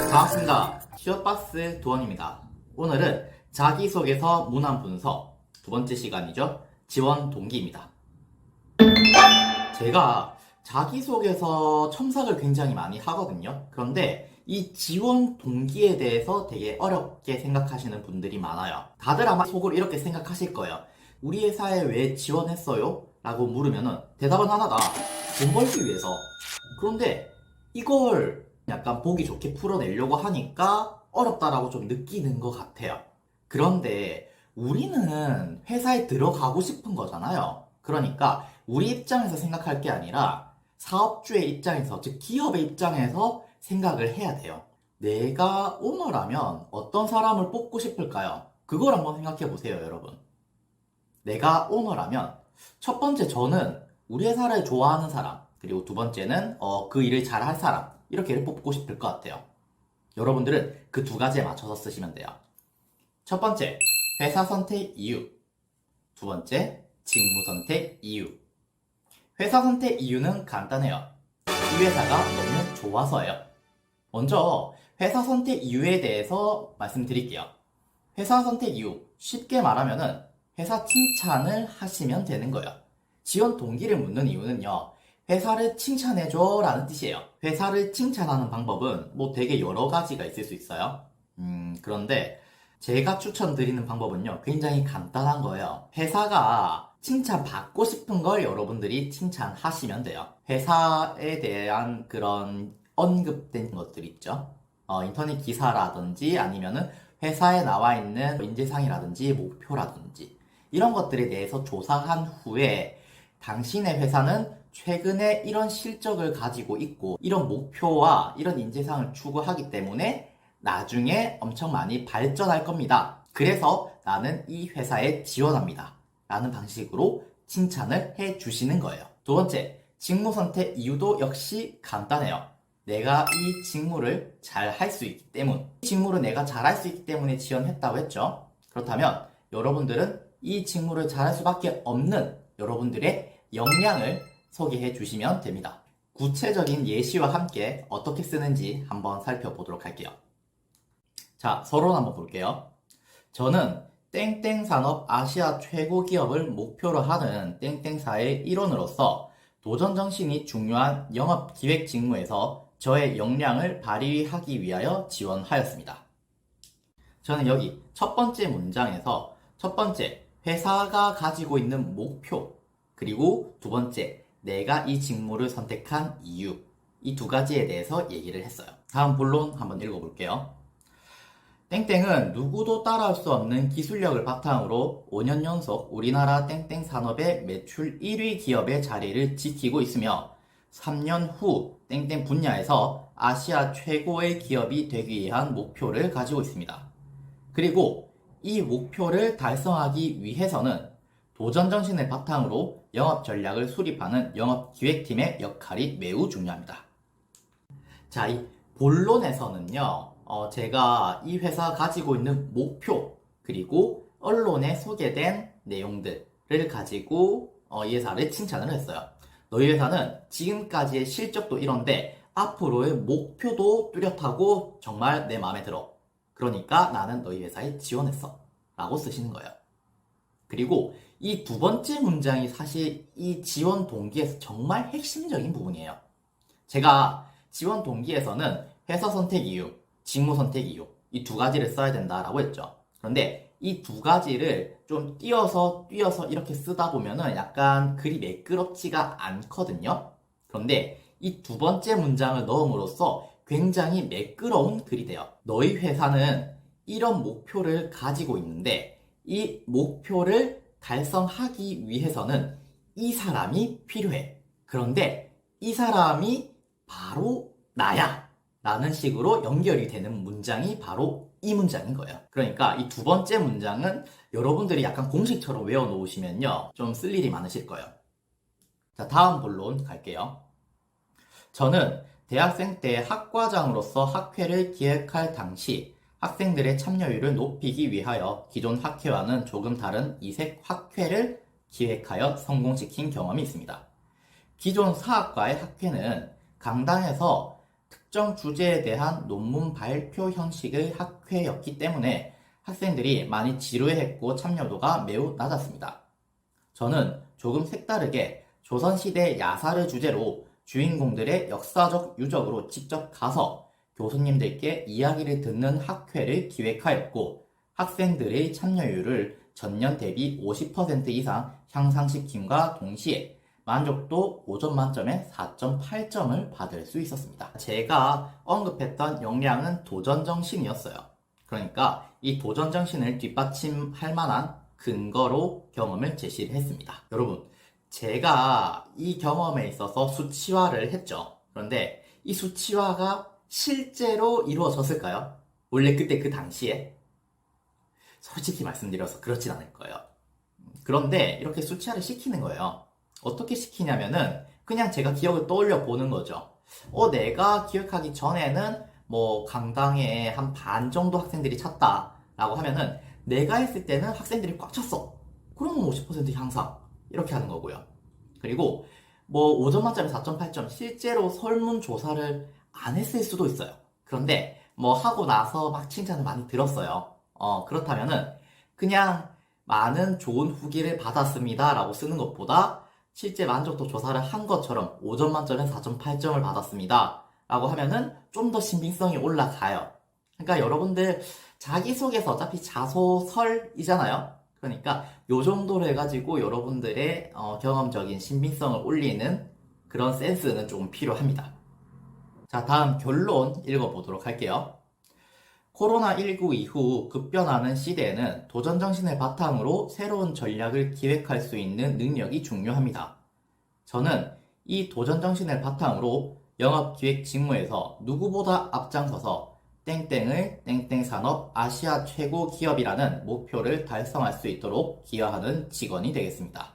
반갑습니다. 취업박스 도원입니다. 오늘은 자기소개서 문안 분석 두 번째 시간이죠. 지원 동기입니다. 제가 자기소개서 첨삭을 굉장히 많이 하거든요. 그런데 이 지원 동기에 대해서 되게 어렵게 생각하시는 분들이 많아요. 다들 아마 속으로 이렇게 생각하실 거예요. 우리 회사에 왜 지원했어요? 라고 물으면은 대답은 하나다. 돈 벌기 위해서. 그런데 이걸 약간 보기 좋게 풀어내려고 하니까 어렵다라고 좀 느끼는 것 같아요. 그런데 우리는 회사에 들어가고 싶은 거잖아요. 그러니까 우리 입장에서 생각할 게 아니라 사업주의 입장에서, 즉 기업의 입장에서 생각을 해야 돼요. 내가 오너라면 어떤 사람을 뽑고 싶을까요? 그걸 한번 생각해 보세요, 여러분. 내가 오너라면 첫 번째 저는 우리 회사를 좋아하는 사람, 그리고 두 번째는 그 일을 잘할 사람, 이렇게를 뽑고 싶을 것 같아요. 여러분들은 그 두 가지에 맞춰서 쓰시면 돼요. 첫 번째, 회사 선택 이유. 두 번째, 직무 선택 이유. 회사 선택 이유는 간단해요. 이 회사가 너무 좋아서예요. 먼저 회사 선택 이유에 대해서 말씀드릴게요. 회사 선택 이유, 쉽게 말하면은 회사 칭찬을 하시면 되는 거예요. 지원 동기를 묻는 이유는요, 회사를 칭찬해줘 라는 뜻이에요. 회사를 칭찬하는 방법은 뭐 되게 여러 가지가 있을 수 있어요. 그런데 제가 추천드리는 방법은요, 굉장히 간단한 거예요. 회사가 칭찬받고 싶은 걸 여러분들이 칭찬하시면 돼요. 회사에 대한 그런 언급된 것들 있죠. 인터넷 기사라든지 아니면은 회사에 나와 있는 인재상이라든지 목표라든지 이런 것들에 대해서 조사한 후에 당신의 회사는 최근에 이런 실적을 가지고 있고 이런 목표와 이런 인재상을 추구하기 때문에 나중에 엄청 많이 발전할 겁니다. 그래서 나는 이 회사에 지원합니다. 라는 방식으로 칭찬을 해주시는 거예요. 두 번째, 직무 선택 이유도 역시 간단해요. 내가 이 직무를 잘 할 수 있기 때문, 이 직무를 내가 잘 할 수 있기 때문에 지원했다고 했죠. 그렇다면 여러분들은 이 직무를 잘 할 수밖에 없는 여러분들의 역량을 소개해 주시면 됩니다. 구체적인 예시와 함께 어떻게 쓰는지 한번 살펴보도록 할게요. 자, 서론 한번 볼게요. 저는 땡땡 산업 아시아 최고 기업을 목표로 하는 땡땡사의 일원으로서 도전 정신이 중요한 영업 기획 직무에서 저의 역량을 발휘하기 위하여 지원하였습니다. 저는 여기 첫 번째 문장에서 첫 번째, 회사가 가지고 있는 목표, 그리고 두 번째, 내가 이 직무를 선택한 이유, 이 두 가지에 대해서 얘기를 했어요. 다음 본론 한번 읽어볼게요. 땡땡은 누구도 따라할 수 없는 기술력을 바탕으로 5년 연속 우리나라 땡땡 산업의 매출 1위 기업의 자리를 지키고 있으며 3년 후 땡땡 분야에서 아시아 최고의 기업이 되기 위한 목표를 가지고 있습니다. 그리고 이 목표를 달성하기 위해서는 도전 정신을 바탕으로 영업 전략을 수립하는 영업 기획팀의 역할이 매우 중요합니다. 자, 이 본론에서는요, 제가 이 회사가 가지고 있는 목표, 그리고 언론에 소개된 내용들을 가지고 이 회사를 칭찬을 했어요. 너희 회사는 지금까지의 실적도 이런데 앞으로의 목표도 뚜렷하고 정말 내 마음에 들어. 그러니까 나는 너희 회사에 지원했어. 라고 쓰시는 거예요. 그리고 이 두 번째 문장이 사실 이 지원 동기에서 정말 핵심적인 부분이에요. 제가 지원 동기에서는 회사 선택 이유, 직무 선택 이유, 이 두 가지를 써야 된다라고 했죠. 그런데 이 두 가지를 좀 띄어서 이렇게 쓰다 보면은 약간 글이 매끄럽지가 않거든요. 그런데 이 두 번째 문장을 넣음으로써 굉장히 매끄러운 글이 돼요. 너희 회사는 이런 목표를 가지고 있는데 이 목표를 달성하기 위해서는 이 사람이 필요해. 그런데 이 사람이 바로 나야. 라는 식으로 연결이 되는 문장이 바로 이 문장인 거예요. 그러니까 이 두 번째 문장은 여러분들이 약간 공식처럼 외워놓으시면요, 좀 쓸 일이 많으실 거예요. 자, 다음 본론 갈게요. 저는 대학생 때 학과장으로서 학회를 기획할 당시 학생들의 참여율을 높이기 위하여 기존 학회와는 조금 다른 이색 학회를 기획하여 성공시킨 경험이 있습니다. 기존 사학과의 학회는 강당에서 특정 주제에 대한 논문 발표 형식의 학회였기 때문에 학생들이 많이 지루해했고 참여도가 매우 낮았습니다. 저는 조금 색다르게 조선시대 야사를 주제로 주인공들의 역사적 유적으로 직접 가서 교수님들께 이야기를 듣는 학회를 기획하였고 학생들의 참여율을 전년 대비 50% 이상 향상시킴과 동시에 만족도 5점 만점에 4.8점을 받을 수 있었습니다. 제가 언급했던 역량은 도전정신이었어요. 그러니까 이 도전정신을 뒷받침할 만한 근거로 경험을 제시를 했습니다. 여러분, 제가 이 경험에 있어서 수치화를 했죠. 그런데 이 수치화가 실제로 이루어졌을까요? 원래 그때 그 당시에? 솔직히 말씀드려서 그렇진 않을 거예요. 그런데 이렇게 수치화를 시키는 거예요. 어떻게 시키냐면은 그냥 제가 기억을 떠올려 보는 거죠. 내가 기억하기 전에는 뭐 강당에 한 반 정도 학생들이 찼다라고 하면은 내가 했을 때는 학생들이 꽉 찼어. 그러면 50% 향상. 이렇게 하는 거고요. 그리고 뭐 5점 만점에 4.8점 실제로 설문조사를 안 했을 수도 있어요. 그런데 뭐 하고 나서 막 칭찬을 많이 들었어요. 그렇다면은 그냥 많은 좋은 후기를 받았습니다 라고 쓰는 것보다 실제 만족도 조사를 한 것처럼 5점 만점에 4.8점을 받았습니다 라고 하면은 좀 더 신빙성이 올라가요. 그러니까 여러분들 자기소개서 어차피 자소설이잖아요. 그러니까 요 정도로 해가지고 여러분들의 경험적인 신빙성을 올리는 그런 센스는 조금 필요합니다. 자, 다음 결론 읽어보도록 할게요. 코로나19 이후 급변하는 시대에는 도전정신을 바탕으로 새로운 전략을 기획할 수 있는 능력이 중요합니다. 저는 이 도전정신을 바탕으로 영업기획 직무에서 누구보다 앞장서서 땡땡을 땡땡산업 아시아 최고 기업이라는 목표를 달성할 수 있도록 기여하는 직원이 되겠습니다.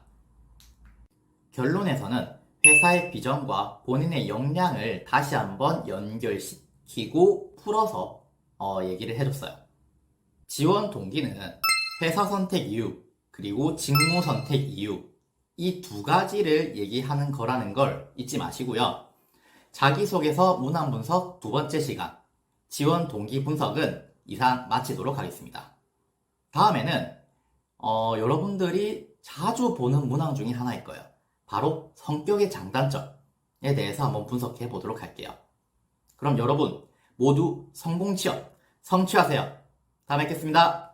결론에서는 회사의 비전과 본인의 역량을 다시 한번 연결시키고 풀어서 얘기를 해줬어요. 지원 동기는 회사 선택 이유, 그리고 직무 선택 이유, 이 두 가지를 얘기하는 거라는 걸 잊지 마시고요. 자기소개서 문항 분석 두 번째 시간, 지원 동기 분석은 이상 마치도록 하겠습니다. 다음에는 여러분들이 자주 보는 문항 중에 하나일 거예요. 바로 성격의 장단점에 대해서 한번 분석해 보도록 할게요. 그럼 여러분 모두 성공 취업, 성취하세요. 다음에 뵙겠습니다.